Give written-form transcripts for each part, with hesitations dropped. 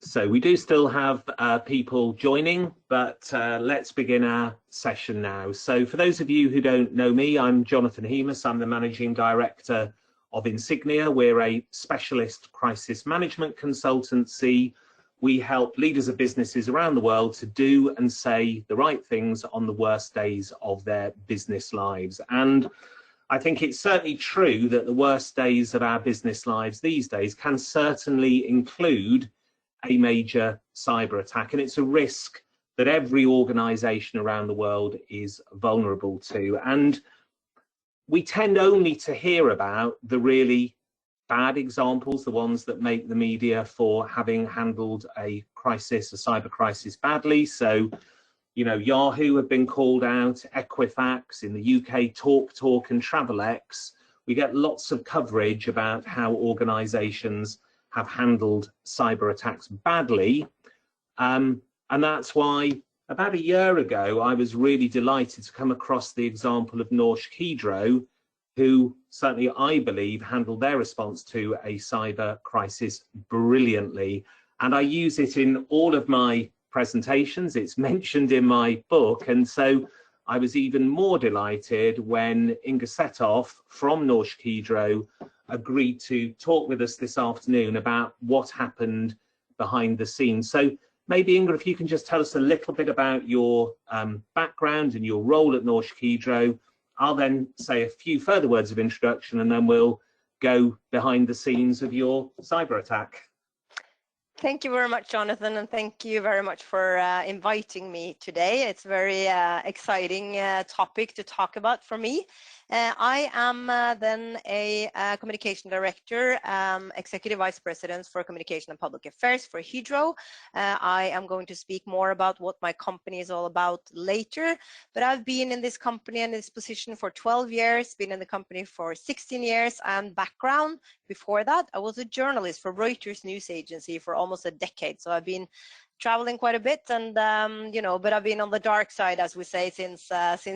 So we do still have people joining, but let's begin our session now. So for those of you who don't know me, I'm Jonathan Hemus. I'm the Managing Director of Insignia. We're a specialist crisis management consultancy. We help leaders of businesses around the world to do and say the right things on the worst days of their business lives. And I think it's certainly true that the worst days of our business lives these days can certainly include a major cyber attack, and it's a risk that every organization around the world is vulnerable to. And we tend only to hear about the really bad examples, the ones that make the media for having handled a crisis, a cyber crisis, badly. So, you know, Yahoo have been called out, Equifax in the UK, TalkTalk and Travelex. We get lots of coverage about how organizations have handled cyber attacks badly. And that's why about a year ago, I was really delighted to come across the example of Norsk Hydro, who certainly I believe handled their response to a cyber crisis brilliantly. And I use it in all of my presentations. It's mentioned in my book. And so I was even more delighted when Inger Sethov from Norsk Hydro agreed to talk with us this afternoon about what happened behind the scenes. So maybe, Inger, if you can just tell us a little bit about your background and your role at Norsk Hydro. I'll then say a few further words of introduction, and then we'll go behind the scenes of your cyber attack. Thank you very much, Jonathan, and thank you very much for inviting me today. It's a very exciting topic to talk about for me. I am then a communication director, executive vice president for communication and public affairs for Hydro. I am going to speak more about what my company is all about later, but I've been in this company and this position for 12 years, been in the company for 16 years, and background before that, I was a journalist for Reuters news agency for almost a decade. So I've been traveling quite a bit, and you know, but I've been on the dark side, as we say, since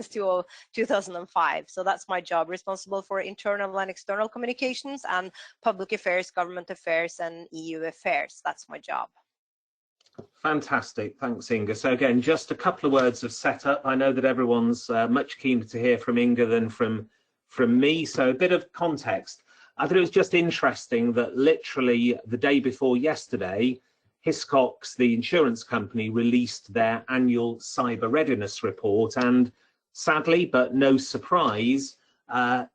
2005. So that's my job, responsible for internal and external communications and public affairs, government affairs, and EU affairs. That's my job. Fantastic, thanks, Inger. So again, just a couple of words of setup. I know that everyone's much keener to hear from Inger than from me. So a bit of context. I thought it was just interesting that literally the day before yesterday, Hiscox, the insurance company, released their annual cyber readiness report. And sadly, but no surprise,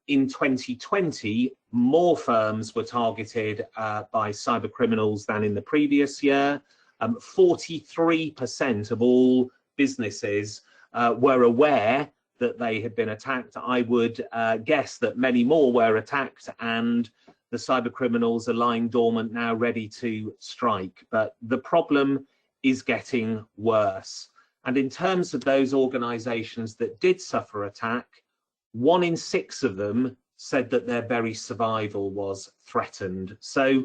in 2020, more firms were targeted by cyber criminals than in the previous year. 43% of all businesses were aware that they had been attacked. I would guess that many more were attacked, and the cyber criminals are lying dormant now, ready to strike. But the problem is getting worse. And in terms of those organizations that did suffer attack, 1 in 6 of them said that their very survival was threatened. So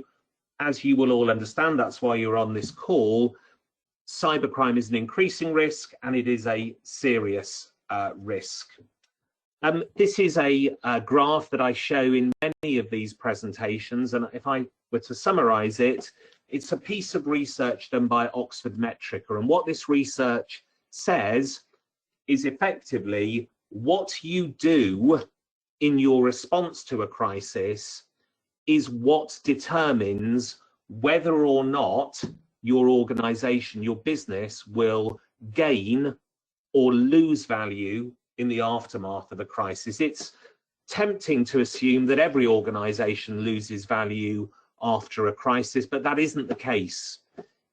as you will all understand, that's why you're on this call, cybercrime is an increasing risk, and it is a serious risk. This is a graph that I show in many of these presentations, and if I were to summarize it, it's a piece of research done by Oxford Metrica, and what this research says is effectively what you do in your response to a crisis is what determines whether or not your organization, your business, will gain or lose value in the aftermath of a crisis. It's tempting to assume that every organization loses value after a crisis, but that isn't the case.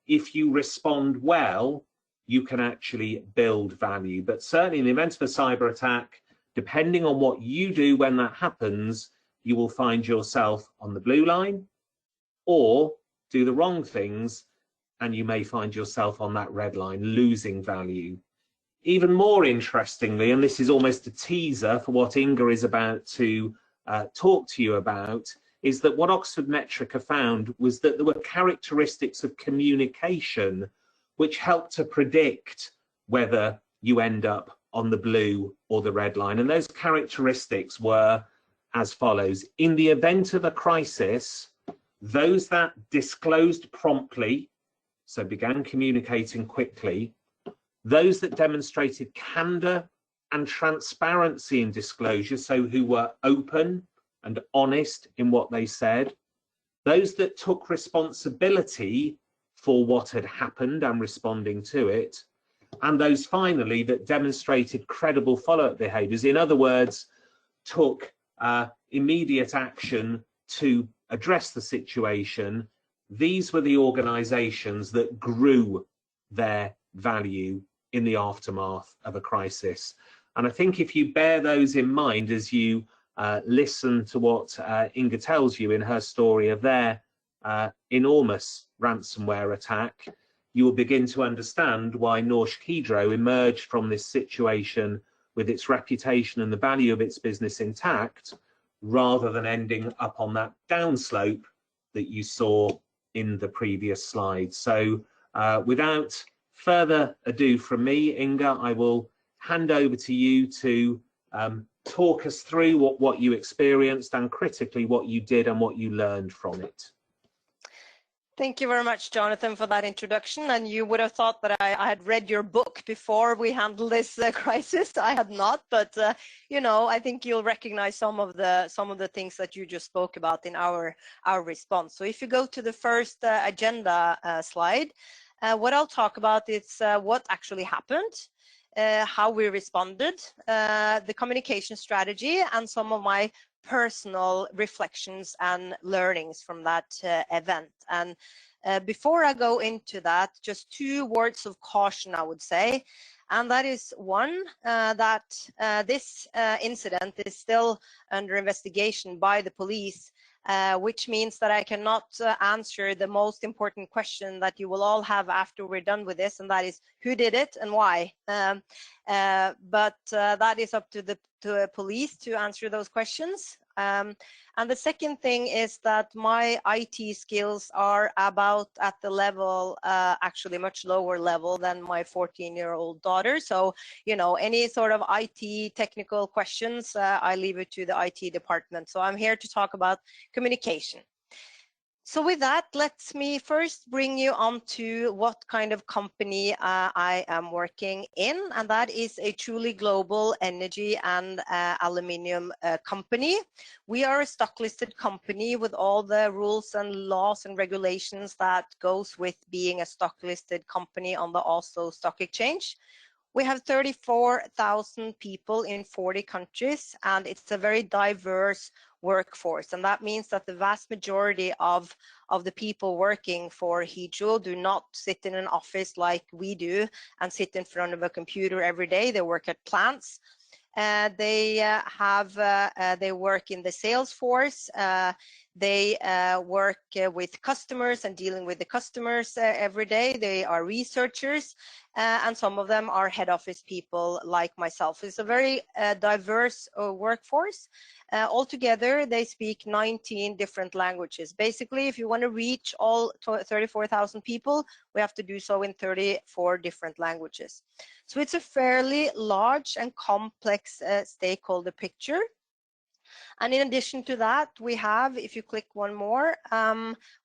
If you respond well, you can actually build value. But certainly in the event of a cyber attack, depending on what you do when that happens, you will find yourself on the blue line, or do the wrong things, and you may find yourself on that red line, losing value. Even more interestingly, and this is almost a teaser for what Inger is about to talk to you about, is that what Oxford Metrica found was that there were characteristics of communication which help to predict whether you end up on the blue or the red line. And those characteristics were as follows. In the event of a crisis, those that disclosed promptly, so began communicating quickly. Those that demonstrated candor and transparency in disclosure, so who were open and honest in what they said. Those that took responsibility for what had happened and responding to it. And those finally that demonstrated credible follow-up behaviours. In other words, took immediate action to address the situation. These were the organisations that grew their value in the aftermath of a crisis. And I think if you bear those in mind as you listen to what Inger tells you in her story of their enormous ransomware attack, you will begin to understand why Norsk Hydro emerged from this situation with its reputation and the value of its business intact, rather than ending up on that downslope that you saw in the previous slide. So without further ado from me, Inger, I will hand over to you to talk us through what you experienced and critically what you did and what you learned from it. Thank you very much, Jonathan, for that introduction. And you would have thought that I had read your book before we handled this crisis. I had not, but you know, I think you'll recognize some of the things that you just spoke about in our response. So if you go to the first agenda slide, what I'll talk about is what actually happened, how we responded, the communication strategy, and some of my personal reflections and learnings from that event. And before I go into that, just 2 words of caution, I would say. And that is one, that this incident is still under investigation by the police, which means that I cannot answer the most important question that you will all have after we're done with this, and that is who did it and why. But that is up to the police to answer those questions. And the second thing is that my IT skills are about at the level, actually much lower level than my 14-year-old daughter. So, you know, any sort of IT technical questions, I leave it to the IT department. So I'm here to talk about communication. So with that, let me first bring you on to what kind of company I am working in, and that is a truly global energy and aluminium company. We are a stock-listed company with all the rules and laws and regulations that goes with being a stock-listed company on the Oslo Stock Exchange. We have 34,000 people in 40 countries, and it's a very diverse workforce. And that means that the vast majority of the people working for Hydro do not sit in an office like we do and sit in front of a computer every day. They work at plants. They work in the sales force. They work with customers and dealing with the customers every day. They are researchers, and some of them are head office people like myself. It's a very diverse workforce. Altogether, they speak 19 different languages. Basically, if you want to reach all 34,000 people, we have to do so in 34 different languages. So it's a fairly large and complex stakeholder picture. And in addition to that, we have, if you click one more,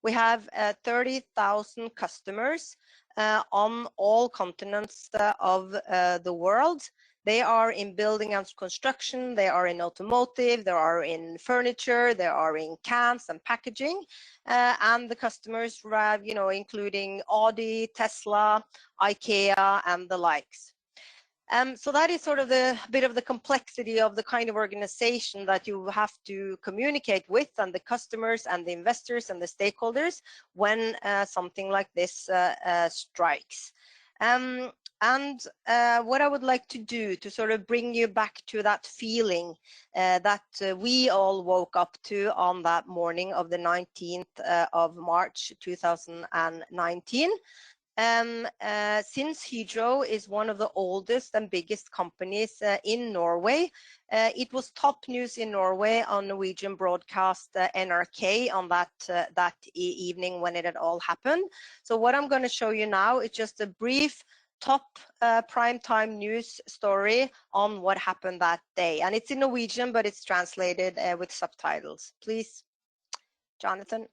we have 30,000 customers on all continents of the world. They are in building and construction, they are in automotive, they are in furniture, they are in cans and packaging, and the customers, you know, including Audi, Tesla, IKEA, and the likes. So that is sort of the bit of the complexity of the kind of organization that you have to communicate with, and the customers and the investors and the stakeholders when something like this strikes. What I would like to do to sort of bring you back to that feeling that we all woke up to on that morning of the 19th of March 2019. Since Hydro is one of the oldest and biggest companies in Norway, it was top news in Norway on Norwegian broadcast NRK on that evening when it had all happened. So what I'm going to show you now is just a brief top primetime news story on what happened that day. And it's in Norwegian, but it's translated with subtitles. Please, Jonathan.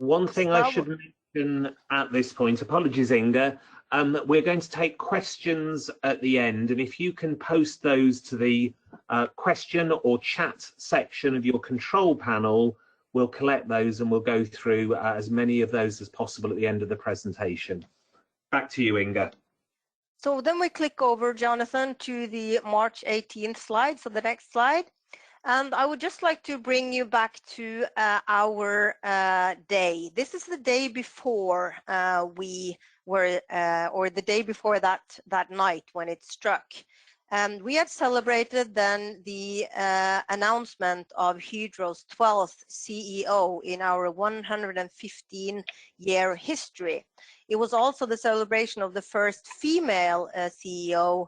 One thing I So should mention at this point, apologies Inger, we're going to take questions at the end, and if you can post those to the question or chat section of your control panel, we'll collect those and we'll go through as many of those as possible at the end of the presentation. Back to you, Inger. So then we click over, Jonathan, to the March 18th slide, so the next slide. And I would just like to bring you back to our day. This is the day before we were, or the day before that night when it struck. We had celebrated then the announcement of Hydro's 12th CEO in our 115-year history. It was also the celebration of the first female CEO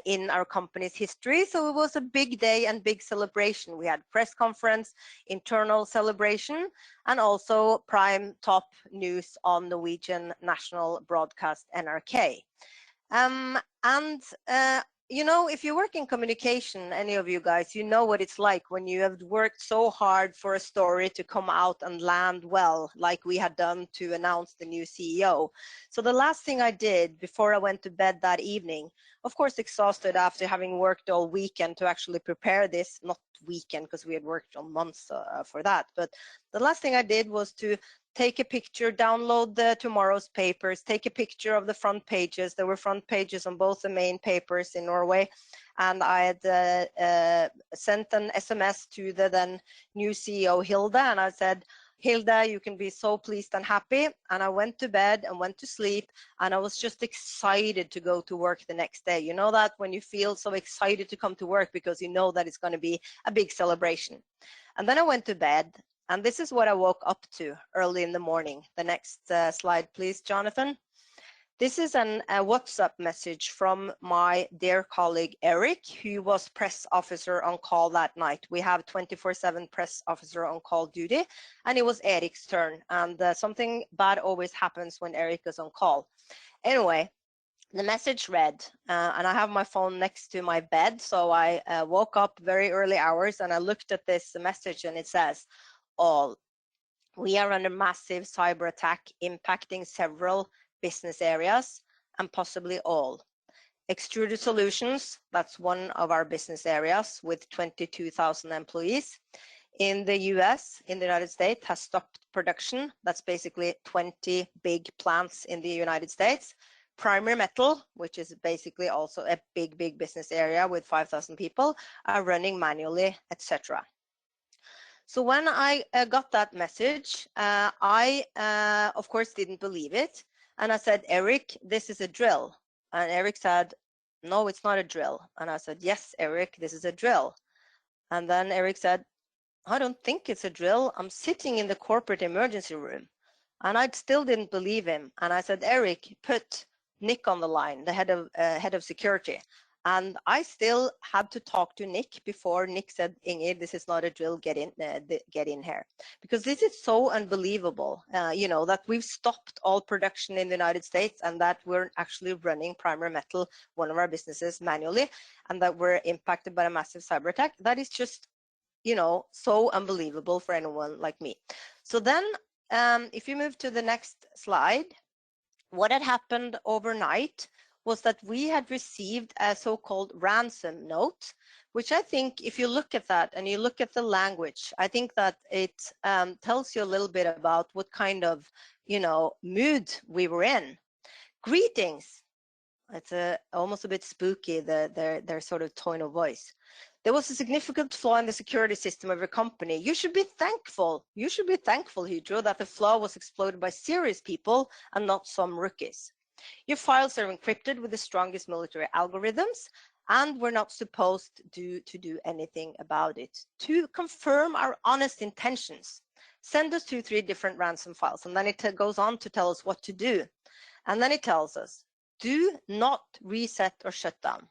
in our company's history. So it was a big day and big celebration. We had press conference, internal celebration, and also prime top news on Norwegian national broadcast NRK. You know, if you work in communication, any of you guys, you know what it's like when you have worked so hard for a story to come out and land well, like we had done to announce the new CEO. So the last thing I did before I went to bed that evening, of course exhausted after having worked all weekend to actually prepare this, not weekend because we had worked on months for that, but the last thing I did was to take a picture, download the tomorrow's papers, take a picture of the front pages. There were front pages on both the main papers in Norway. And I had sent an SMS to the then new CEO, Hilda, and I said, Hilda, you can be so pleased and happy. And I went to bed and went to sleep, and I was just excited to go to work the next day. You know that when you feel so excited to come to work because you know that it's going to be a big celebration. And then I went to bed. And this is what I woke up to early in the morning. The next slide, please, Jonathan. This is a WhatsApp message from my dear colleague, Eric, who was press officer on call that night. We have 24/7 press officer on call duty, and it was Eric's turn. And something bad always happens when Eric is on call. Anyway, the message read, and I have my phone next to my bed, so I woke up very early hours and I looked at this message, and it says, all. We are under massive cyber attack impacting several business areas and possibly all. Extruded Solutions, that's one of our business areas with 22,000 employees. In the US, in the United States, has stopped production. That's basically 20 big plants in the United States. Primary Metal, which is basically also a big business area with 5,000 people, are running manually, etc. So when I got that message, I, of course, didn't believe it. And I said, Eric, this is a drill. And Eric said, no, it's not a drill. And I said, yes, Eric, this is a drill. And then Eric said, I don't think it's a drill. I'm sitting in the corporate emergency room. And I still didn't believe him. And I said, Eric, put Nick on the line, the head of security. And I still had to talk to Nick before Nick said, Inger, this is not a drill, get in here. Because this is so unbelievable, you know, that we've stopped all production in the United States and that we're actually running Primary Metal, one of our businesses, manually, and that we're impacted by a massive cyber attack. That is just, you know, so unbelievable for anyone like me. So then, if you move to the next slide, what had happened overnight was that we had received a so-called ransom note, which I think if you look at that and you look at the language, I think that it tells you a little bit about what kind of, you know, mood we were in. Greetings. It's almost a bit spooky, their sort of tone of voice. There was a significant flaw in the security system of your company. You should be thankful. You should be thankful, Hydro, that the flaw was exploited by serious people and not some rookies. Your files are encrypted with the strongest military algorithms, and we're not supposed to do anything about it. To confirm our honest intentions, send us 2-3 different ransom files, and then it goes on to tell us what to do. And then it tells us, do not reset or shut down.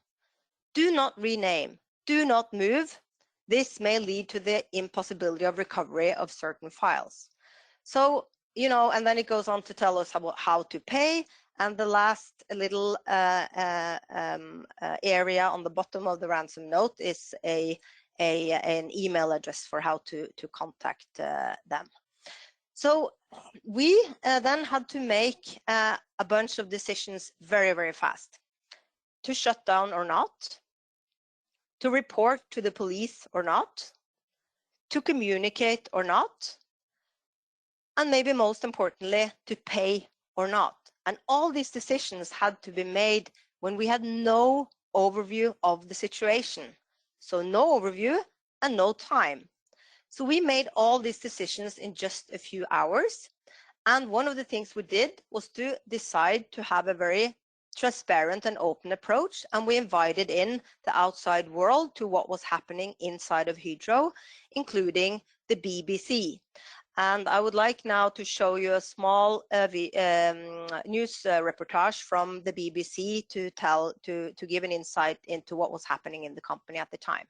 Do not rename. Do not move. This may lead to the impossibility of recovery of certain files. So, you know, and then it goes on to tell us how to pay. And the last little area on the bottom of the ransom note is an email address for how to contact them. So we then had to make a bunch of decisions very, very fast. To shut down or not, to report to the police or not, to communicate or not, and maybe most importantly, to pay or not. And all these decisions had to be made when we had no overview of the situation. So no overview and no time. So we made all these decisions in just a few hours. And one of the things we did was to decide to have a very transparent and open approach. And we invited in the outside world to what was happening inside of Hydro, including the BBC. And I would like now to show you a small news reportage from the BBC to give an insight into what was happening in the company at the time.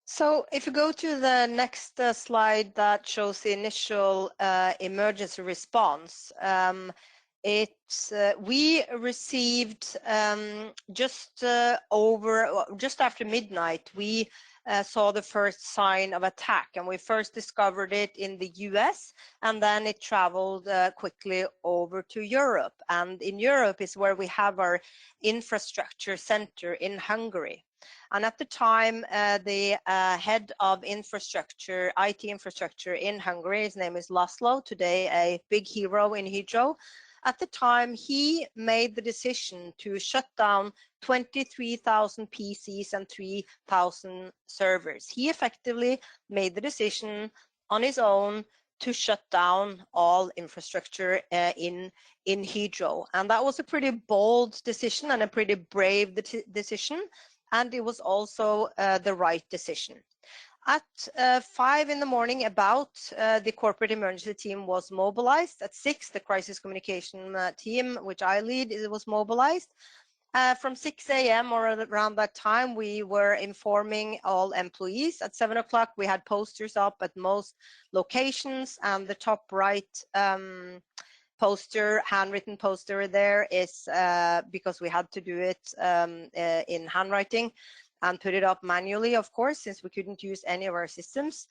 So if you go to the next slide that shows the initial emergency response, we received just after midnight, we saw the first sign of attack, and we first discovered it in the US, and then it traveled quickly over to Europe. And in Europe is where we have our infrastructure center in Hungary. And at the time, the head of infrastructure, IT infrastructure in Hungary, his name is Laszlo, today a big hero in Hydro. At the time, he made the decision to shut down 23,000 PCs and 3,000 servers. He effectively made the decision on his own to shut down all infrastructure in Hydro. And that was a pretty bold decision and a pretty brave decision, and it was also the right decision. At 5 in the morning, the corporate emergency team was mobilized. At 6, the crisis communication team, which I lead, was mobilized. From 6 a.m. or around that time, we were informing all employees. At 7 o'clock, we had posters up at most locations, and the top right poster, handwritten poster there is because we had to do it in handwriting and put it up manually, of course, since we couldn't use any of our systems.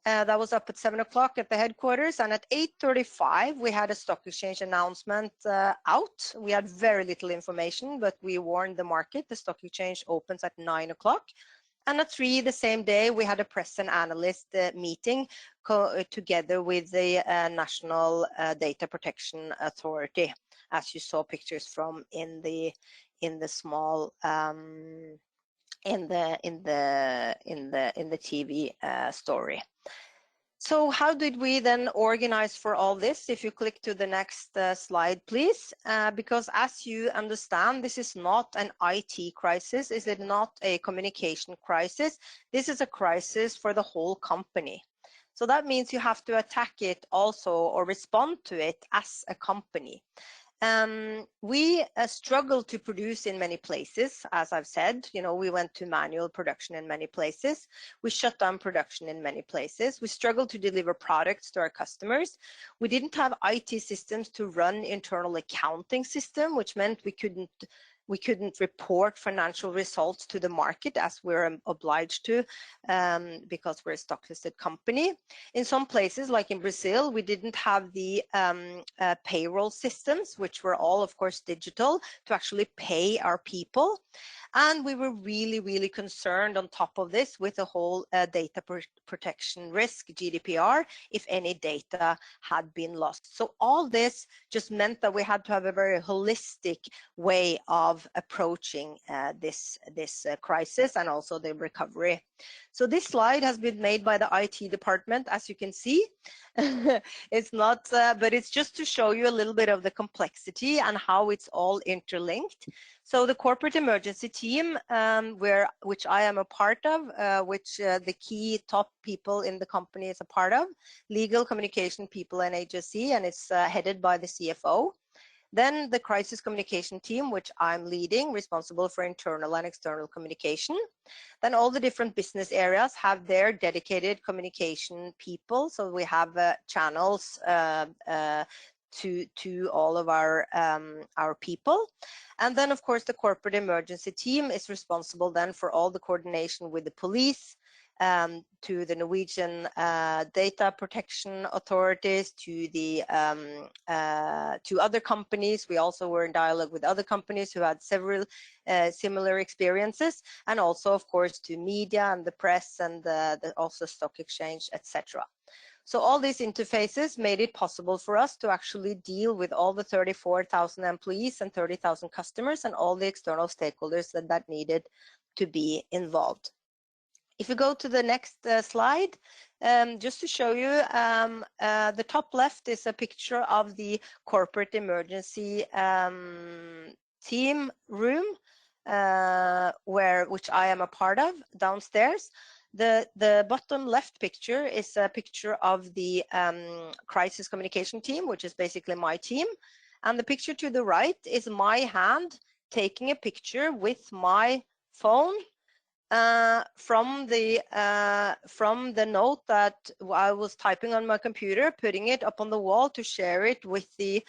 That was up at 7 o'clock at the headquarters, and at 8:35 we had a stock exchange announcement out. We had very little information, but we warned the market. The stock exchange opens at 9 o'clock. And at 3 the same day, we had a press and analyst meeting together with the National Data Protection Authority, as you saw pictures from in the small in the TV story. So how did we then organize for all this? If you click to the next slide, please, because as you understand, this is not an IT crisis. Is it not a communication crisis? This is a crisis for the whole company. So that means you have to attack it also, or respond to it as a company. We struggle to produce in many places, as I've said. You know, we went to manual production in many places. We shut down production in many places. We struggled to deliver products to our customers. We didn't have IT systems to run internal accounting system, which meant we couldn't report financial results to the market as we're obliged to because we're a stock listed company. In some places, like in Brazil, we didn't have the payroll systems, which were all, of course, digital, to actually pay our people. And we were really, really concerned on top of this with the whole data protection risk, GDPR, if any data had been lost. So all this just meant that we had to have a very holistic way of approaching this crisis and also the recovery. So this slide has been made by the IT department, as you can see. It's not, but it's just to show you a little bit of the complexity and how it's all interlinked. So the corporate emergency team, which I am a part of, which the key top people in the company is a part of, legal, communication people, and HSE, and it's headed by the CFO. Then the crisis communication team, which I'm leading, responsible for internal and external communication. Then all the different business areas have their dedicated communication people. So we have channels to all of our people. And then, of course, the corporate emergency team is responsible then for all the coordination with the police, to the Norwegian data protection authorities, to the to other companies. We also were in dialogue with other companies who had several similar experiences, and also, of course, to media and the press and the also stock exchange, etc. So all these interfaces made it possible for us to actually deal with all the 34,000 employees and 30,000 customers and all the external stakeholders that needed to be involved. If you go to the next slide, just to show you, the top left is a picture of the corporate emergency team room, which I am a part of downstairs. The bottom left picture is a picture of the crisis communication team, which is basically my team. And the picture to the right is my hand taking a picture with my phone from the note that I was typing on my computer, putting it up on the wall to share it with the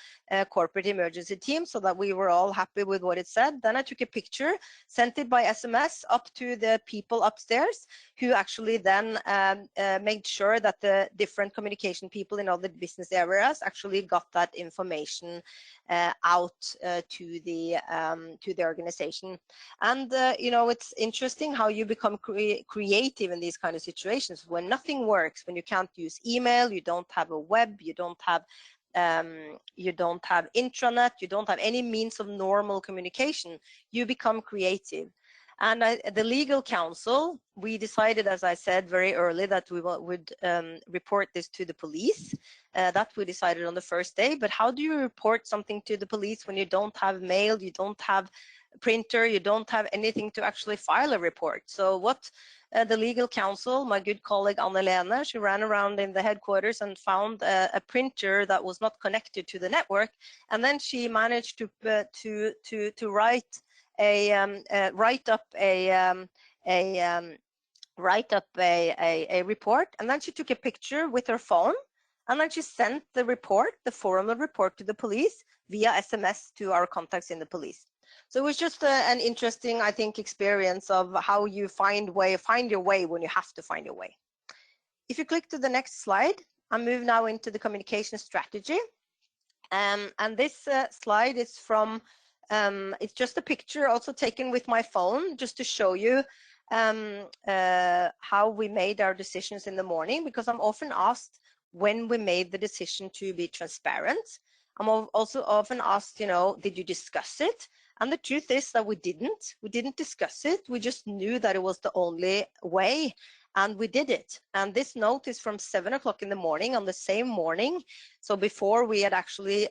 corporate emergency team so that we were all happy with what it said. Then I took a picture, sent it by SMS up to the people upstairs, who actually then made sure that the different communication people in all the business areas actually got that information out to the organization. And you know, it's interesting how you become creative in these kind of situations when nothing works, when you can't use email, you don't have a web, you don't have intranet, you don't have any means of normal communication. You become creative. And the legal counsel, we decided, as I said very early, that we would report this to the police. That we decided on the first day. But how do you report something to the police when you don't have mail, you don't have printer, you don't have anything to actually file a report? So what the legal counsel, my good colleague Anne-Lene, she ran around in the headquarters and found a printer that was not connected to the network, and then she managed to write a report, and then she took a picture with her phone, and then she sent the report, the formal report, to the police via SMS to our contacts in the police. So it was just an interesting, I think, experience of how you find your way when you have to find your way. If you click to the next slide, I move now into the communication strategy. And this slide is from, it's just a picture also taken with my phone, just to show you how we made our decisions in the morning, because I'm often asked when we made the decision to be transparent. I'm also often asked, you know, did you discuss it? And the truth is that we didn't discuss it. We just knew that it was the only way, and we did it. And this note is from 7 o'clock in the morning on the same morning. So before we had actually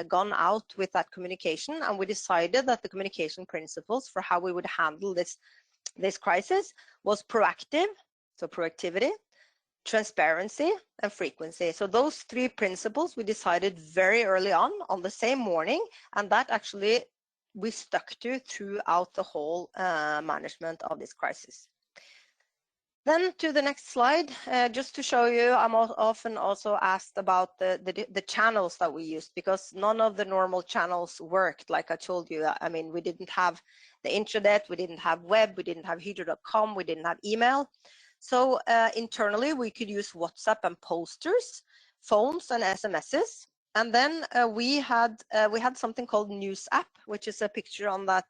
gone out with that communication, and we decided that the communication principles for how we would handle this crisis was proactive, so proactivity, transparency, and frequency. So those three principles we decided very early on the same morning, and that actually we stuck to throughout the whole management of this crisis. Then to the next slide, just to show you, I'm often also asked about the channels that we used, because none of the normal channels worked. Like I told you, I mean, we didn't have the intranet, we didn't have web, we didn't have hydro.com, we didn't have email. So internally, we could use WhatsApp and posters, phones and SMSs. And then we had something called News App, which is a picture on that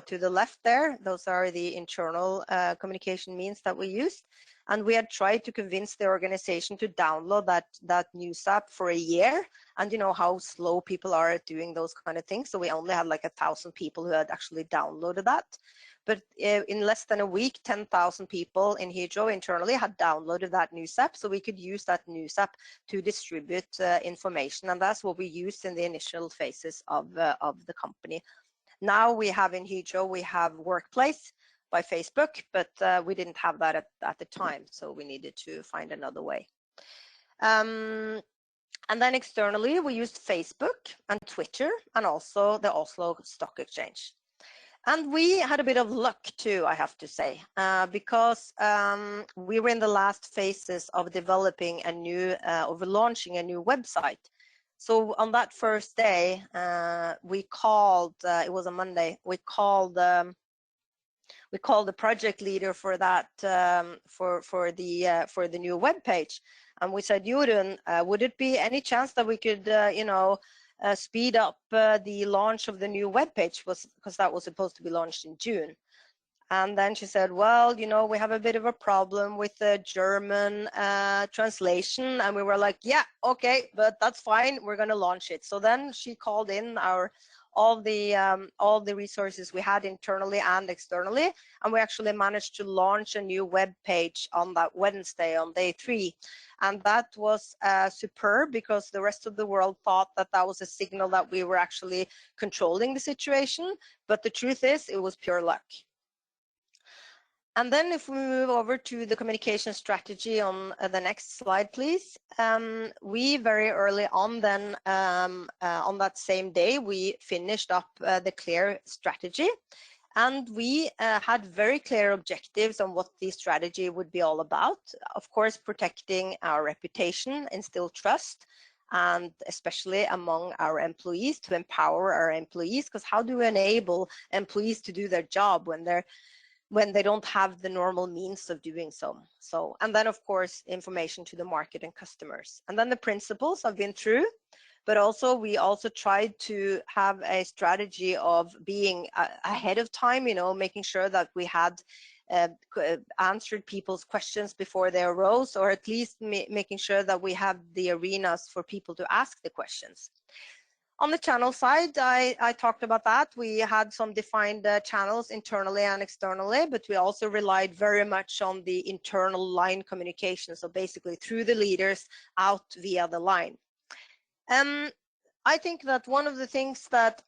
to the left there. Those are the internal communication means that we used. And we had tried to convince the organization to download that news app for a year. And you know how slow people are at doing those kind of things. So we only had like 1,000 people who had actually downloaded that. But in less than a week, 10,000 people in Hydro internally had downloaded that news app. So we could use that news app to distribute information. And that's what we used in the initial phases of the company. Now we have in Hydro, we have Workplace by Facebook, but we didn't have that at the time. So we needed to find another way. And then externally, we used Facebook and Twitter, and also the Oslo Stock Exchange. And we had a bit of luck too, I have to say, because we were in the last phases of developing a new, of launching a new website. So on that first day, we called, it was a Monday, we called the project leader for that, for the new web page. And we said, Jorunn, would it be any chance that we could, you know, speed up the launch of the new webpage, because that was supposed to be launched in June. And then she said, well, you know, we have a bit of a problem with the German translation. And we were like, yeah, okay, but that's fine. We're going to launch it. So then she called in all the resources we had internally and externally, and we actually managed to launch a new web page on that Wednesday, on day 3. And that was superb, because the rest of the world thought that that was a signal that we were actually controlling the situation. But the truth is, it was pure luck. And then if we move over to the communication strategy on the next slide, please. We very early on then, on that same day, we finished up the clear strategy. And we had very clear objectives on what the strategy would be all about. Of course, protecting our reputation, instill trust, and especially among our employees, to empower our employees. Because how do we enable employees to do their job when they don't have the normal means of doing so? And then of course, information to the market and customers. And then the principles I've been through, but also we also tried to have a strategy of being ahead of time, you know, making sure that we had answered people's questions before they arose, or at least making sure that we have the arenas for people to ask the questions. On the channel side, I talked about that. We had some defined channels internally and externally, but we also relied very much on the internal line communication. So basically through the leaders out via the line. I think that one of the things that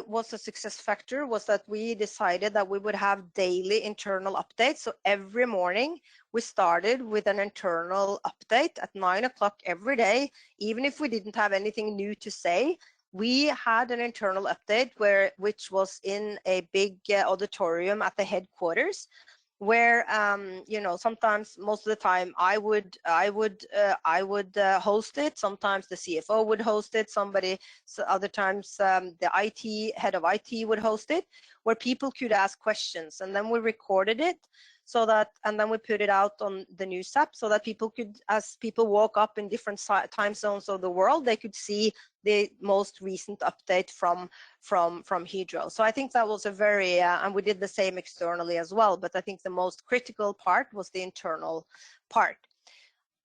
was a success factor was that we decided that we would have daily internal updates. So every morning we started with an internal update at 9 o'clock every day, even if we didn't have anything new to say. We had an internal update which was in a big auditorium at the headquarters, where you know, sometimes, most of the time, I would host it. Sometimes the CFO would host it. Other times the head of IT would host it, where people could ask questions, and then we recorded it, and then we put it out on the news app, so that people could, as people woke up in different time zones of the world, they could see the most recent update from Hydro. So I think that was a very, and we did the same externally as well, but I think the most critical part was the internal part.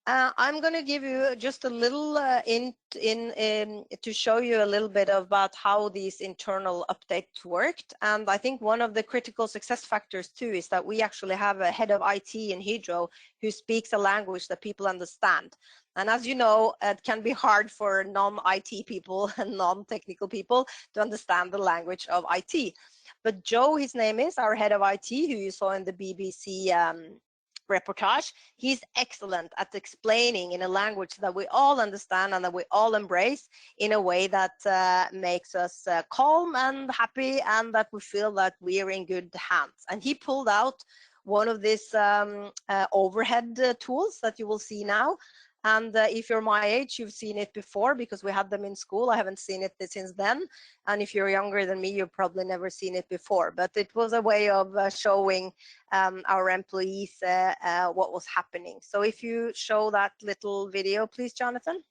I'm going to give you just a little to show you a little bit about how these internal updates worked. And I think one of the critical success factors too is that we actually have a head of IT in Hydro who speaks a language that people understand. And as you know, it can be hard for non-IT people and non-technical people to understand the language of IT. But Joe, his name is, our head of IT, who you saw in the BBC reportage, he's excellent at explaining in a language that we all understand and that we all embrace, in a way that makes us calm and happy, and that we feel that we are in good hands. And he pulled out one of these overhead tools that you will see now. And if you're my age, you've seen it before, because we had them in school. I haven't seen it since then. And if you're younger than me, you've probably never seen it before. But it was a way of showing our employees what was happening. So if you show that little video, please, Jonathan.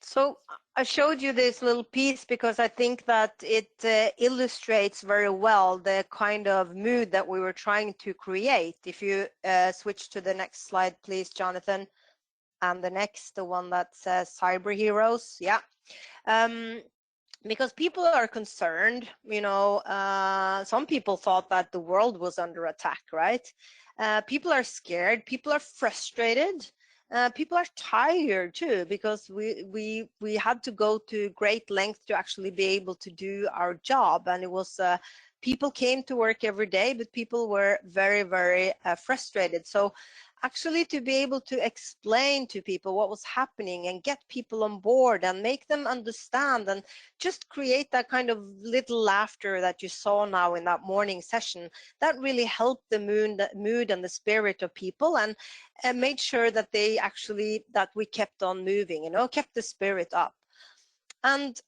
So I showed you this little piece because I think that it illustrates very well the kind of mood that we were trying to create. If you switch to the next slide, please, Jonathan, and the one that says cyber heroes. Yeah. Because people are concerned, you know, some people thought that the world was under attack, right? People are scared, people are frustrated. People are tired too, because we had to go to great lengths to actually be able to do our job, and it was people came to work every day, but people were very, very frustrated. So actually to be able to explain to people what was happening and get people on board and make them understand and just create that kind of little laughter that you saw now in that morning session, that really helped the mood and the spirit of people, and made sure that that we kept on moving, you know, kept the spirit up. And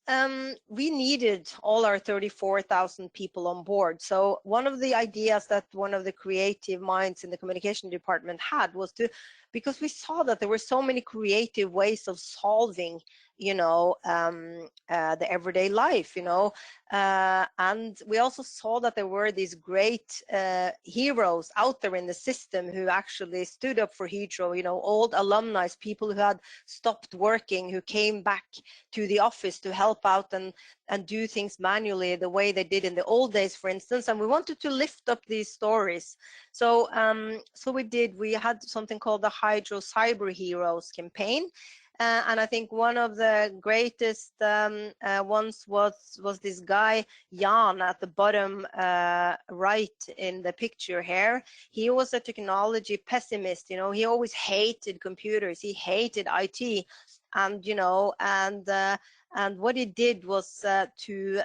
we needed all our 34,000 people on board. So one of the ideas that one of the creative minds in the communication department had was to, because we saw that there were so many creative ways of solving, you know, the everyday life, you know, and we also saw that there were these great heroes out there in the system who actually stood up for Hydro, you know, old alumni, people who had stopped working, who came back to the office to help out and do things manually the way they did in the old days, for instance. And we wanted to lift up these stories. So we had something called the Hydro Cyber Heroes campaign. And I think one of the greatest ones was this guy Jan at the bottom right in the picture here. He was a technology pessimist. You know, he always hated computers. He hated IT, and you know, and what he did was to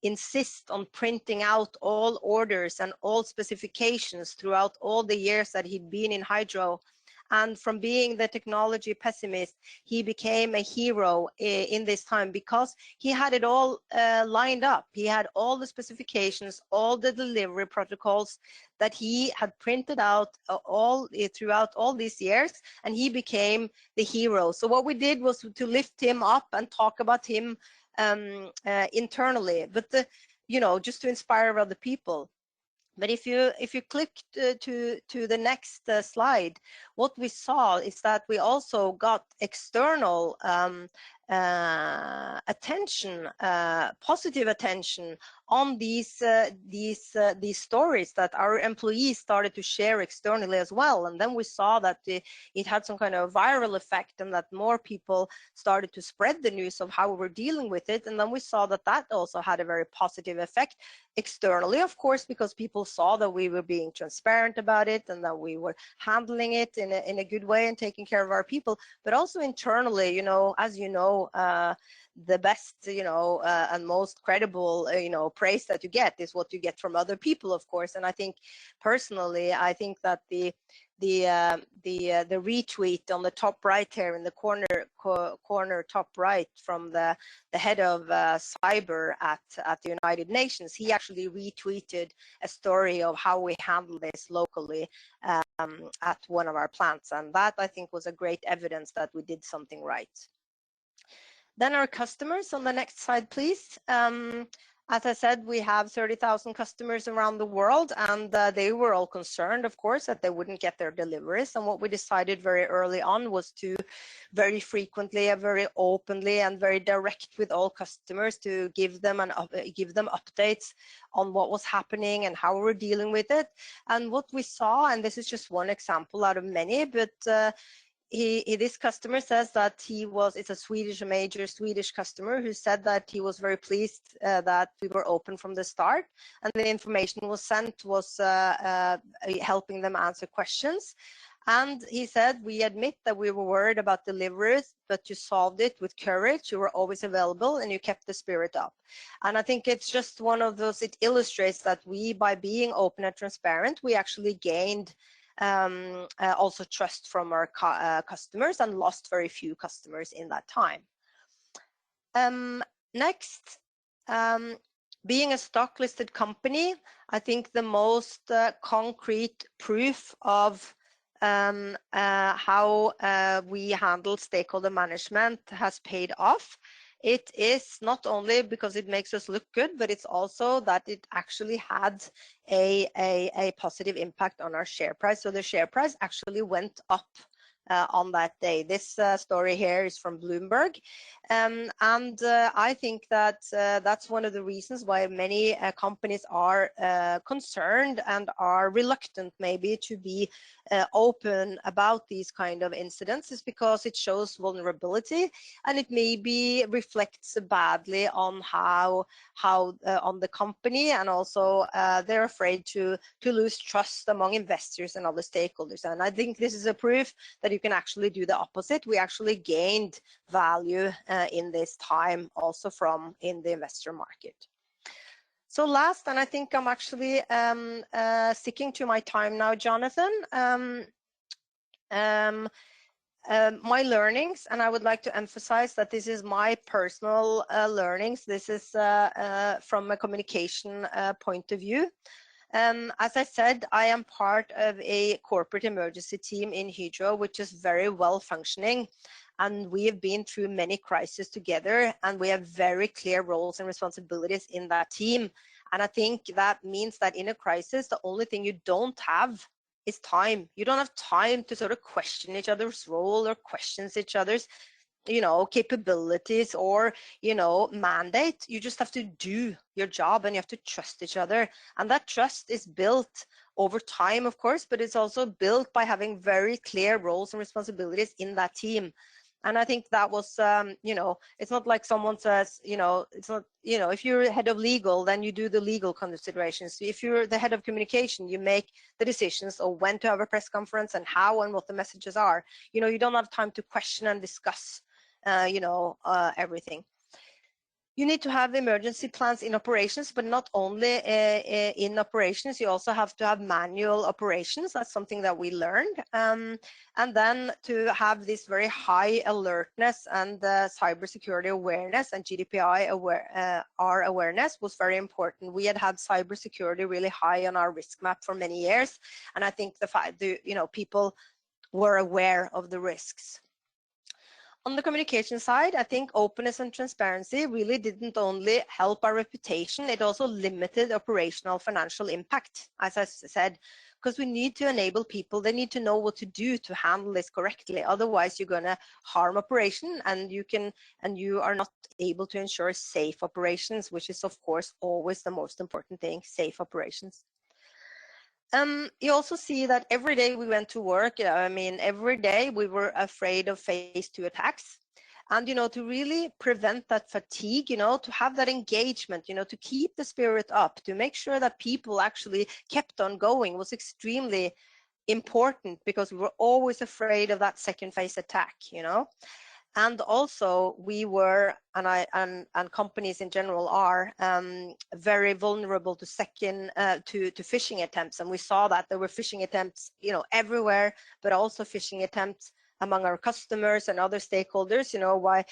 insist on printing out all orders and all specifications throughout all the years that he'd been in Hydro. And from being the technology pessimist, he became a hero in this time because he had it all lined up. He had all the specifications, all the delivery protocols that he had printed out throughout all these years, and he became the hero. So what we did was to lift him up and talk about him internally, but you know, just to inspire other people. But if you click to the next slide, what we saw is that we also got external attention, positive attention on these stories that our employees started to share externally as well. And then we saw that it had some kind of viral effect, and that more people started to spread the news of how we were dealing with it. And then we saw that that also had a very positive effect externally, of course, because people saw that we were being transparent about it and that we were handling it in a good way and taking care of our people. But also internally, you know, as you know, the best, you know, and most credible, you know, praise that you get is what you get from other people, of course. And I think personally, I think that the retweet on the top right here in the corner top right from the head of cyber at the United Nations, he actually retweeted a story of how we handle this locally at one of our plants, and that I think was a great evidence that we did something right. Then our customers on the next slide, please. As I said, we have 30,000 customers around the world, and they were all concerned, of course, that they wouldn't get their deliveries. And what we decided very early on was to very frequently and very openly and very direct with all customers to give them updates on what was happening and how we were dealing with it. And what we saw, and this is just one example out of many, but this customer says that it's a major Swedish customer who said that he was very pleased that we were open from the start, and the information was sent was helping them answer questions. And he said, we admit that we were worried about deliveries, but you solved it with courage. You were always available and you kept the spirit up. And I think it's just one of those, it illustrates that we, by being open and transparent, we actually gained also trust from our customers and lost very few customers in that time. Next, being a stock listed company, I think the most concrete proof of how we handle stakeholder management has paid off. It is not only because it makes us look good, but it's also that it actually had a positive impact on our share price. So the share price actually went up on that day. This story here is from Bloomberg, and I think that that's one of the reasons why many companies are concerned and are reluctant maybe to be open about these kind of incidents, is because it shows vulnerability, and it maybe reflects badly on how on the company, and also they're afraid to lose trust among investors and other stakeholders. And I think this is a proof that you can actually do the opposite. We actually gained value in this time also from in the investor market. So last, and I think I'm actually sticking to my time now, Jonathan. my learnings, and I would like to emphasize that this is my personal learnings. This is from a communication point of view. As I said, I am part of a corporate emergency team in Hydro, which is very well functioning. And we have been through many crises together, and we have very clear roles and responsibilities in that team. And I think that means that in a crisis, the only thing you don't have is time. You don't have time to sort of question each other's role or questions each other's, you know, capabilities or, you know, mandate. You just have to do your job, and you have to trust each other. And that trust is built over time, of course, but it's also built by having very clear roles and responsibilities in that team. And I think that was, you know, it's not like someone says, you know, it's not, you know, if you're head of legal, then you do the legal considerations. If you're the head of communication, you make the decisions of when to have a press conference and how and what the messages are. You know, you don't have time to question and discuss, you know, everything. You need to have emergency plans in operations, but not only in operations, you also have to have manual operations. That's something that we learned. And then to have this very high alertness and cybersecurity awareness and GDPR awareness was very important. We had cybersecurity really high on our risk map for many years. And I think the fact that, you know, people were aware of the risks. On the communication side, I think openness and transparency really didn't only help our reputation, it also limited operational financial impact, as I said, because we need to enable people, they need to know what to do to handle this correctly. Otherwise, you're going to harm operation, and you are not able to ensure safe operations, which is, of course, always the most important thing, safe operations. You also see that every day we went to work, I mean, every day we were afraid of phase 2 attacks. And, you know, to really prevent that fatigue, you know, to have that engagement, you know, to keep the spirit up, to make sure that people actually kept on going was extremely important, because we were always afraid of that second phase attack, you know. And also we were, and companies in general are very vulnerable to to phishing attempts. And we saw that there were phishing attempts, you know, everywhere, but also phishing attempts among our customers and other stakeholders, you know, why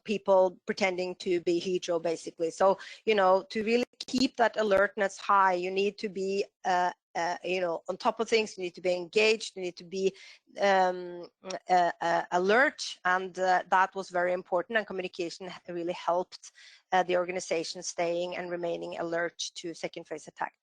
people pretending to be Hydro, basically. So, you know, to really keep that alertness high, you need to be you know, on top of things, you need to be engaged, you need to be alert, and that was very important, and communication really helped the organization staying and remaining alert to second phase attack.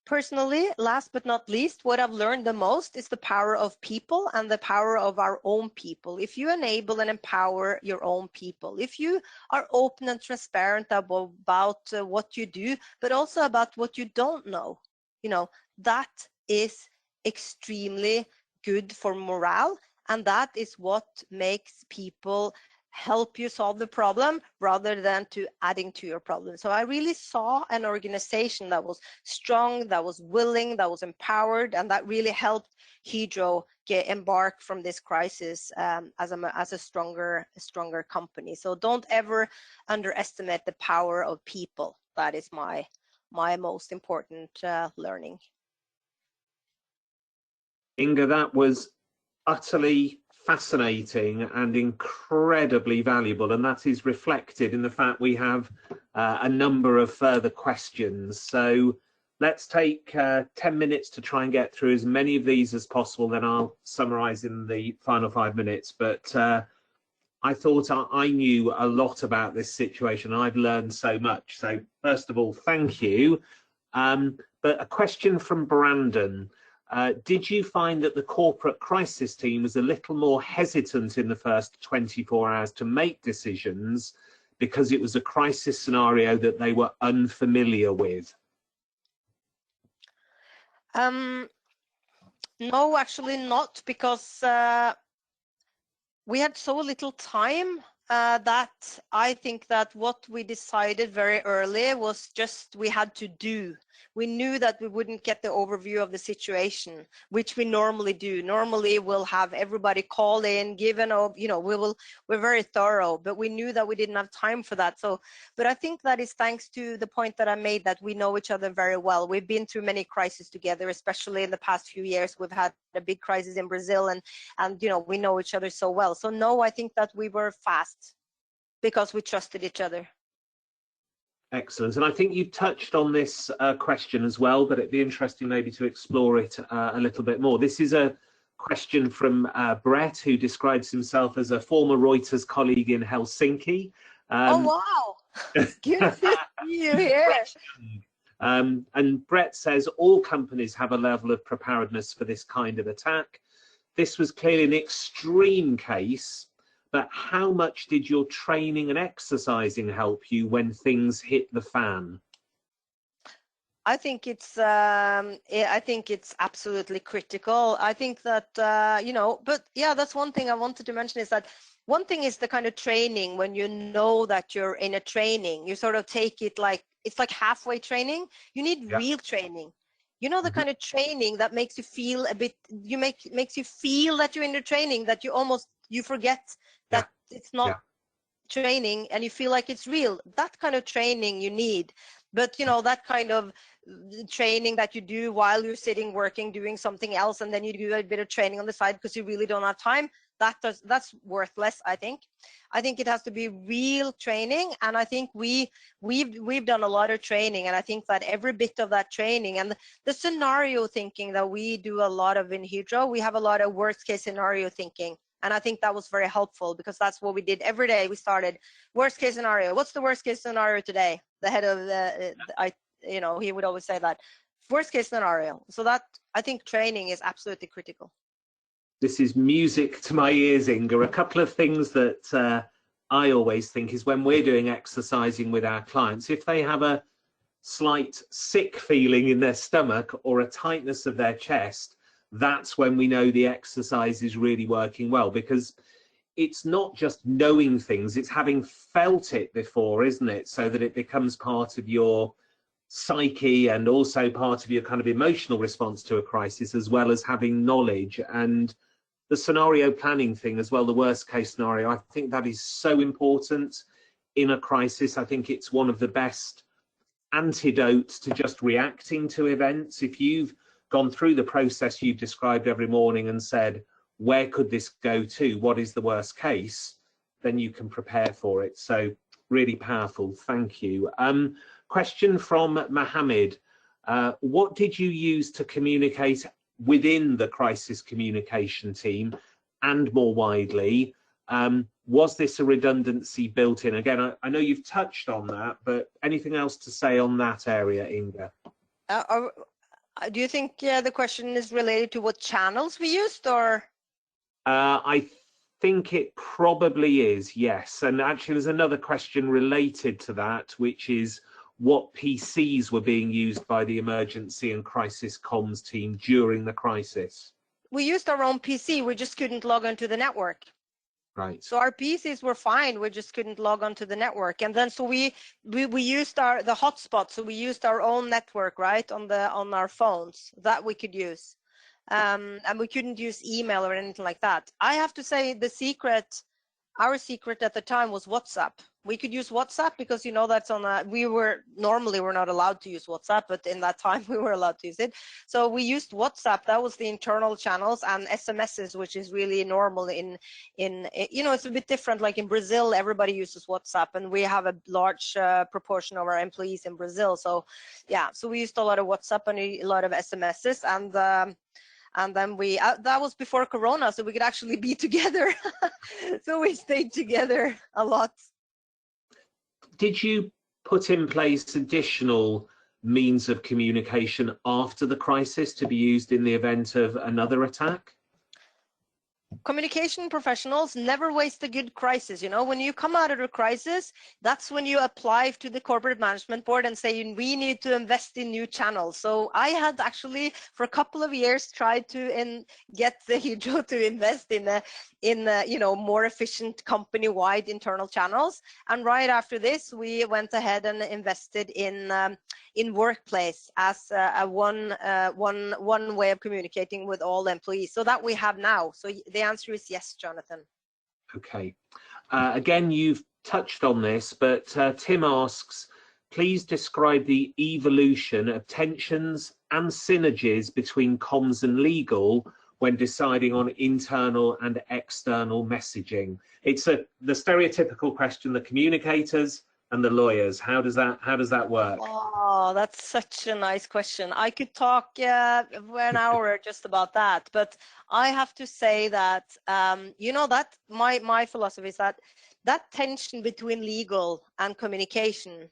Personally, last but not least, what I've learned the most is the power of people and the power of our own people. If you enable and empower your own people, if you are open and transparent about what you do, but also about what you don't know, you know, that is extremely good for morale, and that is what makes people help you solve the problem rather than to adding to your problem. So I really saw an organization that was strong, that was willing, that was empowered, and that really helped Hydro embark from this crisis as a stronger company. So don't ever underestimate the power of people. That is my most important learning. Inger, that was utterly fascinating and incredibly valuable, and that is reflected in the fact we have a number of further questions. So let's take 10 minutes to try and get through as many of these as possible, then I'll summarize in the final 5 minutes. But I thought I knew a lot about this situation. I've learned so much. So first of all, thank you. But a question from Brandon. Did you find that the corporate crisis team was a little more hesitant in the first 24 hours to make decisions because it was a crisis scenario that they were unfamiliar with? No, actually not, because we had so little time that I think that what we decided very early was just we had to do. We knew that we wouldn't get the overview of the situation, which we normally do. Normally we'll have everybody call in, we're very thorough, but we knew that we didn't have time for that. So, but I think that is thanks to the point that I made, that we know each other very well. We've been through many crises together, especially in the past few years. We've had a big crisis in Brazil, and we know each other so well. So no, I think that we were fast because we trusted each other. Excellent. And I think you touched on this question as well, but it'd be interesting maybe to explore it a little bit more. This is a question from Brett, who describes himself as a former Reuters colleague in Helsinki. Oh, wow. Good to see you here. And Brett says all companies have a level of preparedness for this kind of attack. This was clearly an extreme case, but how much did your training and exercising help you when things hit the fan? I think it's absolutely critical. I think that but yeah, that's one thing I wanted to mention, is that one thing is the kind of training. When you know that you're in a training, you sort of take it like it's like halfway training. You need real training. The kind of training that makes you feel a bit, makes you feel that you're in the training, that you forget that it's not training and you feel like it's real. That kind of training you need. But that kind of training that you do while you're sitting working, doing something else, and then you do a bit of training on the side because you really don't have time, that's worthless. I think it has to be real training, and I think we've done a lot of training, and I think that every bit of that training and the scenario thinking that we do a lot of in Hydro, we have a lot of worst case scenario thinking. And I think that was very helpful, because that's what we did every day. We started worst case scenario. What's the worst case scenario today? The head of he would always say that worst case scenario. So that, I think training is absolutely critical. This is music to my ears, Inger. A couple of things that I always think is when we're doing exercising with our clients, if they have a slight sick feeling in their stomach or a tightness of their chest, that's when we know the exercise is really working well, because it's not just knowing things, it's having felt it before, isn't it? So that it becomes part of your psyche and also part of your kind of emotional response to a crisis, as well as having knowledge. And the scenario planning thing as well, the worst case scenario, I think that is so important in a crisis. I think it's one of the best antidotes to just reacting to events. If you've gone through the process you've described every morning and said, where could this go to? What is the worst case? Then you can prepare for it. So really powerful. Thank you. Question from Mohammed. What did you use to communicate within the crisis communication team and more widely? Was this a redundancy built in? Again, I know you've touched on that, but anything else to say on that area, Inger? Do you think the question is related to what channels we used, or? I think it probably is, yes. And actually there's another question related to that, which is what PCs were being used by the emergency and crisis comms team during the crisis. We used our own PC, we just couldn't log onto the network. Right. So our PCs were fine, we just couldn't log onto the network. And then so we used the hotspot, so we used our own network, right, on our phones that we could use. And we couldn't use email or anything like that. I have to say our secret at the time was WhatsApp. We could use WhatsApp because that's we're not allowed to use WhatsApp, but in that time we were allowed to use it. So we used WhatsApp. That was the internal channels, and SMSs, which is really normal in it's a bit different. Like in Brazil, everybody uses WhatsApp, and we have a large proportion of our employees in Brazil. So yeah, so we used a lot of WhatsApp and a lot of SMSs, and then that was before Corona, so we could actually be together. So we stayed together a lot. Did you put in place additional means of communication after the crisis to be used in the event of another attack? communication professionals never waste a good crisis. You know, when you come out of a crisis, that's when you apply to the corporate management board and say, we need to invest in new channels. So I had actually for a couple of years tried to get the Hydro to invest in you know, more efficient company-wide internal channels. And right after this, we went ahead and invested in workplace as one way of communicating with all employees. So that we have now. So the answer is yes, Jonathan. Okay. Again, you've touched on this, but Tim asks, please describe the evolution of tensions and synergies between comms and legal when deciding on internal and external messaging. It's the stereotypical question, the communicators and the lawyers. How does that work? Oh, that's such a nice question. I could talk for an hour just about that, but I have to say that you know, that my philosophy is that tension between legal and communication,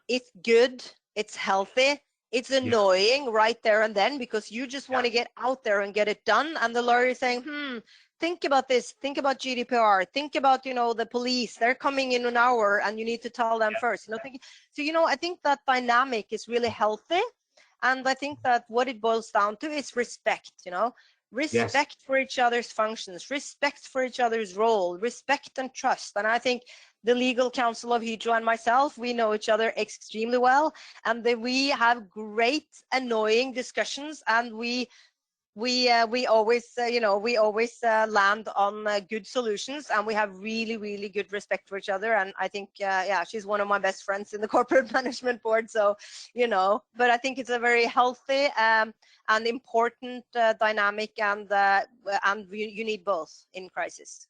it's good, it's healthy, it's annoying right there and then, because you just want to get out there and get it done, and the lawyer is saying, think about this, think about GDPR, think about, you know, the police, they're coming in an hour and you need to tell them first, you know. So, you know, I think that dynamic is really healthy, and I think that what it boils down to is respect, you know, respect for each other's functions, respect for each other's role, respect and trust. And I think the legal counsel of Hydro and myself, we know each other extremely well, and we have great annoying discussions, and we always you know, we always land on good solutions, and we have really good respect for each other. And I think yeah, she's one of my best friends in the corporate management board, so you know, but I think it's a very healthy and important dynamic, and you need both in crisis.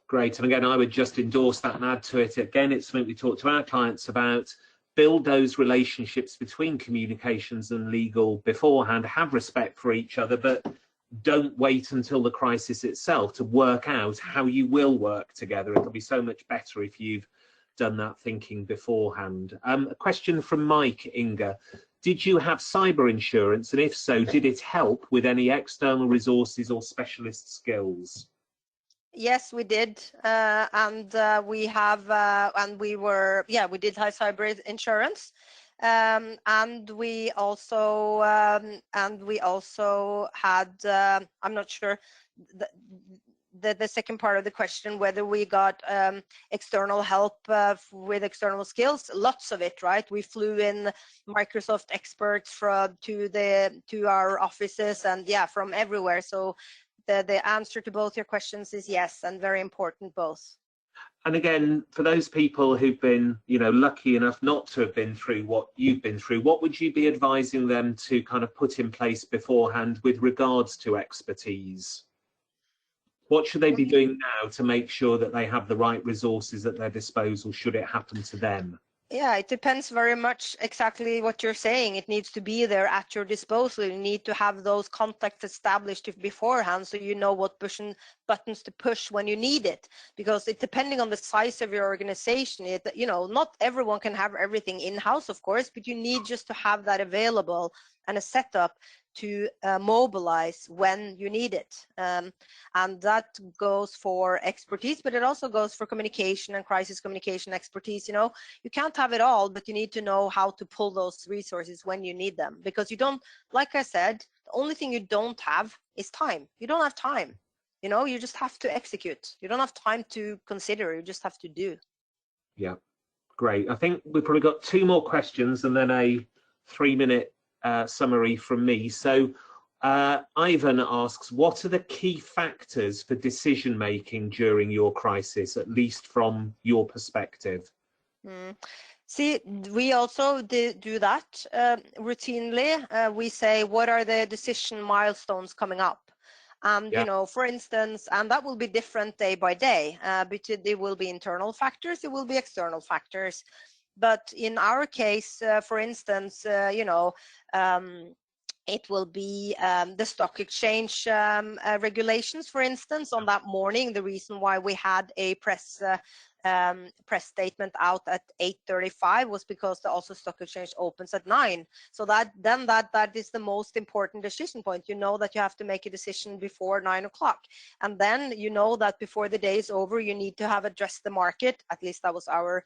Great. And again, I would just endorse that and add to it. Again, it's something we talk to our clients about. Build those relationships between communications and legal beforehand, have respect for each other, but don't wait until the crisis itself to work out how you will work together. It'll be so much better if you've done that thinking beforehand. A question from Mike, Inger. Did you have cyber insurance? And if so, did it help with any external resources or specialist skills? Yes, we did, and we have, and we did have cyber insurance, and we also had, I'm not sure the second part of the question, whether we got external help with external skills. Lots of it, right? We flew in Microsoft experts to our offices, and yeah, from everywhere. So the answer to both your questions is yes, and very important both. And again, for those people who've been, you know, lucky enough not to have been through what you've been through, what would you be advising them to kind of put in place beforehand with regards to expertise? What should they be doing now to make sure that they have the right resources at their disposal should it happen to them? Yeah, it depends very much exactly what you're saying. It needs to be there at your disposal. You need to have those contacts established beforehand, so you know what buttons to push when you need it. Because it, depending on the size of your organization, you know, not everyone can have everything in-house, of course, but you need just to have that available and a setup to mobilize when you need it. And that goes for expertise, but it also goes for communication and crisis communication expertise. You know, you can't have it all, but you need to know how to pull those resources when you need them, because you don't, like I said, the only thing you don't have is time. You don't have time. You know, you just have to execute. You don't have time to consider, you just have to do. Yeah, great. I think we've probably got 2 more questions and then a 3-minute summary from me. So Ivan asks, what are the key factors for decision making during your crisis, at least from your perspective? See, we also do that routinely. We say, what are the decision milestones coming up? You know, for instance, and that will be different day by day, but there will be internal factors, it will be external factors. But in our case, for instance, you know, it will be the stock exchange regulations, for instance, on that morning. The reason why we had a press press statement out at 8:35 was because the Oslo Stock Exchange opens at 9. So that is the most important decision point. You know that you have to make a decision before 9 o'clock, and then you know that before the day is over you need to have addressed the market. At least that was our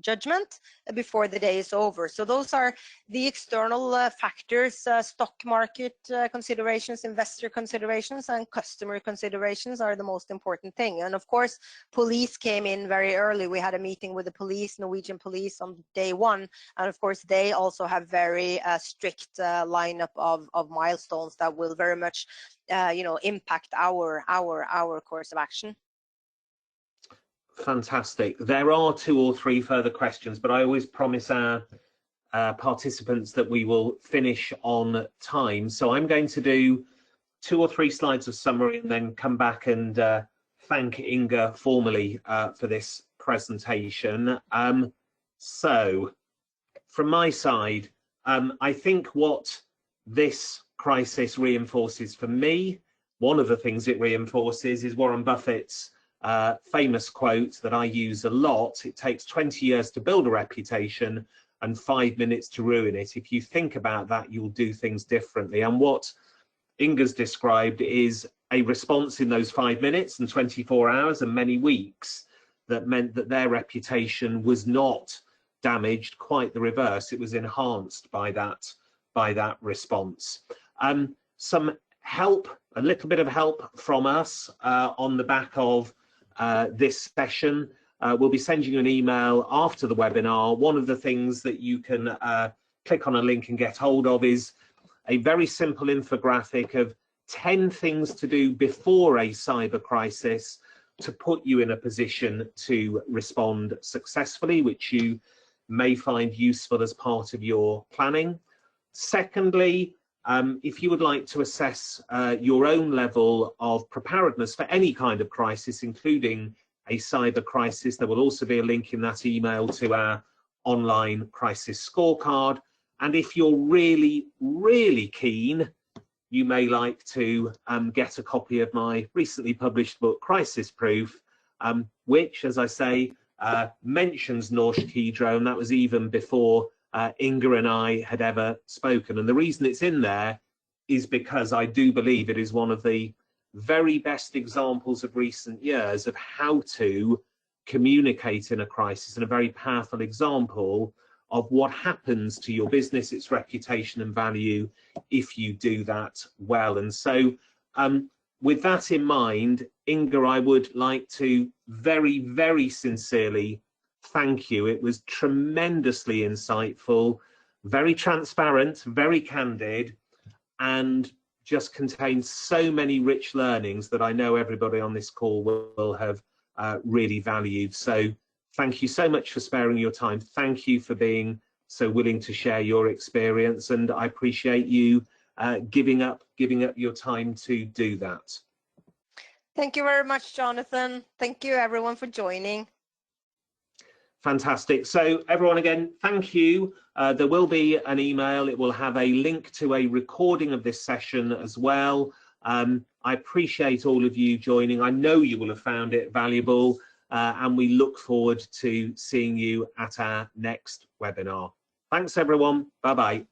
judgment before the day is over. So those are the external factors: stock market considerations, investor considerations, and customer considerations are the most important thing. And of course, police came in very early. We had a meeting with the police, Norwegian police, on day one, and of course they also have very strict lineup of milestones that will very much impact our course of action. Fantastic. There are 2 or 3 further questions, but I always promise our participants that we will finish on time. So I'm going to do 2 or 3 slides of summary and then come back and thank Inger formally for this presentation. So from my side, I think what this crisis reinforces for me, one of the things it reinforces is Warren Buffett's famous quote that I use a lot: it takes 20 years to build a reputation and 5 minutes to ruin it. If you think about that, you'll do things differently. And what Inger's described is a response in those 5 minutes and 24 hours and many weeks that meant that their reputation was not damaged, quite the reverse. It was enhanced by that response. Some help, a little bit of help from us on the back of this session. We'll be sending you an email after the webinar. One of the things that you can click on a link and get hold of is a very simple infographic of 10 things to do before a cyber crisis to put you in a position to respond successfully, which you may find useful as part of your planning. Secondly, if you would like to assess your own level of preparedness for any kind of crisis, including a cyber crisis, there will also be a link in that email to our online crisis scorecard. And if you're really, really keen, you may like to get a copy of my recently published book, Crisis Proof, which, as I say, mentions Norsk Hydro, and that was even before Inger and I had ever spoken. And the reason it's in there is because I do believe it is one of the very best examples of recent years of how to communicate in a crisis, and a very powerful example of what happens to your business, its reputation and value, if you do that well. And so with that in mind, Inger, I would like to very, very sincerely thank you. It was tremendously insightful, very transparent, very candid, and just contains so many rich learnings that I know everybody on this call will have really valued. So thank you so much for sparing your time. Thank you for being so willing to share your experience, and I appreciate you giving up your time to do that. Thank you very much, Jonathan. Thank you everyone for joining. Fantastic. So everyone, again, thank you. There will be an email. It will have a link to a recording of this session as well. I appreciate all of you joining. I know you will have found it valuable, and we look forward to seeing you at our next webinar. Thanks, everyone. Bye-bye.